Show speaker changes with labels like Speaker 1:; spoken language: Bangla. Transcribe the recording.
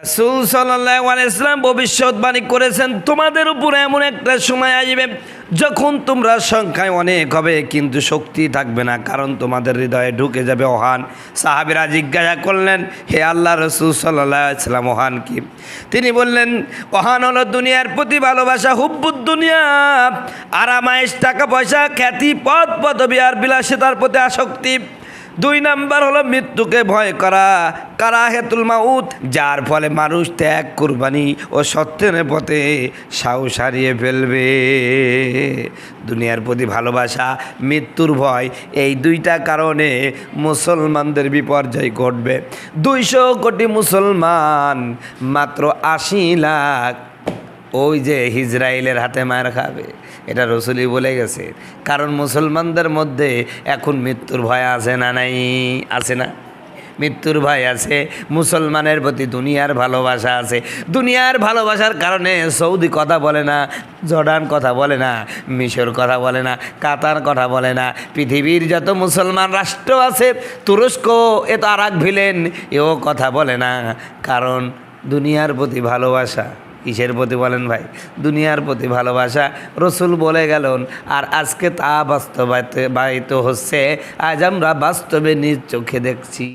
Speaker 1: রাসূল সাল্লাল্লাহু আলাইহি ওয়াসাল্লাম ভবিষ্যৎবাণী করেছেন, তোমাদের উপরে এমন একটা সময় আসবে যখন তোমরা সংখ্যায় অনেক হবে কিন্তু শক্তি থাকবে না, কারণ তোমাদের হৃদয়ে ঢুকে যাবে অহান। সাহাবীরা জিজ্ঞাসা করলেন, হে আল্লাহ রাসূল সাল্লাল্লাহু আলাইহি ওয়াসাল্লাম, অহান কি? তিনি বললেন, অহান হলো দুনিয়ার প্রতি ভালোবাসা, হুব্বুদ দুনিয়া, আরামায়েশ, টাকা পয়সা, খ্যাতি, পদ পদবী আর বিলাসিতার প্রতি আসক্তি। 2 নাম্বার হলো মৃত্যুকে ভয় করা, কারাহেতুল মাউত, যার ফলে মানুষ ত্যাগ, কুরবানি ও সত্যের পথে সাহস হারিয়ে ফেলবে। দুনিয়ার প্রতি ভালোবাসা, মৃত্যুর ভয়, এই 2টা কারণে মুসলমানদের বিপর্যয় ঘটবে। 200 কোটি মুসলমান, মাত্র 80 লাখ ওই যে ইজরায়েলের হাতে মার খাবে, এটা রসুলই বলে গেছে। কারণ মুসলমানদের মধ্যে এখন মৃত্যুর ভয় আছে না? নাই, আছে না? মৃত্যুর ভয় আছে। মুসলমানের প্রতি দুনিয়ার ভালোবাসা আছে। দুনিয়ার ভালোবাসার কারণে সৌদি কথা বলে না, জর্ডান কথা বলে না, মিশর কথা বলে না, কাতার কথা বলে না, পৃথিবীর যত মুসলমান রাষ্ট্র আছে, তুরস্ক, এ তো আরাক ভিলেন, এও কথা বলে না। কারণ দুনিয়ার প্রতি ভালোবাসা। কিসের প্রতি বলেন ভাই? দুনিয়ার প্রতি ভালোবাসা। রসুল বলে গেলেন, আর আজকে তা বাস্তবায়িত হচ্ছে। আজ আমরা বাস্তবে নিজ চোখে দেখছি।